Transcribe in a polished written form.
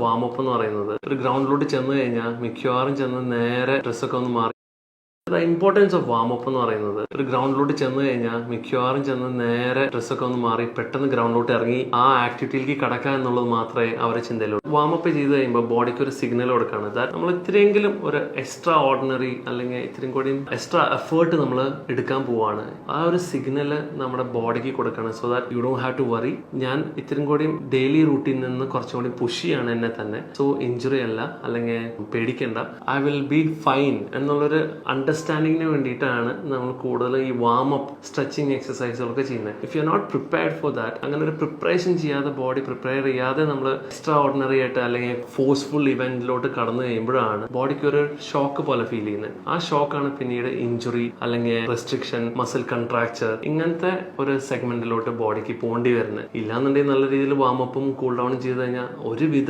Warm up എന്ന് പറയുന്നത് ഒരു ഗ്രൗണ്ടിലോട്ട് ചെന്ന് കഴിഞ്ഞാൽ മിക്കവാറും ചെന്ന് നേരെ ഡ്രസ്സൊക്കെ ഒന്ന് മാറി. The importance of warm up എന്ന് പറയുന്നത് ഒരു ഗ്രൗണ്ടിലോട്ട് ചെന്ന് കഴിഞ്ഞാൽ മിക്കവാറും ചെന്ന് നേരെ ഡ്രസ്സൊക്കെ ഒന്ന് മാറി പെട്ടെന്ന് ഗ്രൗണ്ടിലോട്ട് ഇറങ്ങി ആ ആക്ടിവിറ്റിയിലേക്ക് കടക്കുക എന്നുള്ളത് മാത്രമേ അവരുടെ ചിന്തയിലുള്ളൂ. വാം അപ്പ് ചെയ്ത് കഴിയുമ്പോൾ ബോഡിക്ക് ഒരു സിഗ്നൽ കൊടുക്കുകയാണ് ദാറ്റ് നമ്മൾ ഇത്രയെങ്കിലും ഒരു എക്സ്ട്രാ ഓർഡിനറി അല്ലെങ്കിൽ ഇത്രയും കൂടി എക്സ്ട്രാ എഫേർട്ട് നമ്മൾ എടുക്കാൻ പോവാണ്. ആ ഒരു സിഗ്നൽ നമ്മുടെ ബോഡിക്ക് കൊടുക്കണം. So that you don't have to worry. ഞാൻ ഇത്രയും കൂടി ഡെയിലി റൂട്ടീനിൽ നിന്ന് കുറച്ചും കൂടി പുഷ് ചെയ്യാണ് എന്നെ തന്നെ. സോ ഇഞ്ചുറി അല്ല, അല്ലെങ്കിൽ പേടിക്കണ്ട, ഐ വിൽ ബി ഫൈൻ എന്നുള്ളൊരു അണ്ടർസ്റ്റാൻഡിങ്ങിന് വേണ്ടിയിട്ടാണ് നമ്മൾ കൂടുതൽ ഈ വാം അപ്പ് സ്ട്രെച്ചിങ് എക്സസൈസുകളൊക്കെ ചെയ്യുന്നത്. If you are not prepared for that, അങ്ങനെ ഒരു പ്രിപ്പറേഷൻ ചെയ്യാതെ ബോഡി പ്രിപ്പയർ ചെയ്യാതെ നമ്മൾ എക്സ്ട്രാ ഓർഡിനറി ആയിട്ട് അല്ലെങ്കിൽ ഫോഴ്സ്ഫുൾ ഇവന്റിലോട്ട് കടന്നു കഴിയുമ്പോഴാണ് ബോഡിക്ക് ഒരു ഷോക്ക് പോലെ ഫീൽ ചെയ്യുന്നത്. ആ ഷോക്കാണ് പിന്നീട് ഇഞ്ചുറി അല്ലെങ്കിൽ റെസ്ട്രിക്ഷൻ, മസിൽ കൺട്രാക്ചർ, ഇങ്ങനത്തെ ഒരു സെഗ്മെന്റിലോട്ട് ബോഡിക്ക് പോകേണ്ടി വരുന്നത്. ഇല്ലാന്നുണ്ടെങ്കിൽ നല്ല രീതിയിൽ വാം അപ്പും കൂൾ ഡൗണും ചെയ്ത് കഴിഞ്ഞാൽ ഒരുവിധ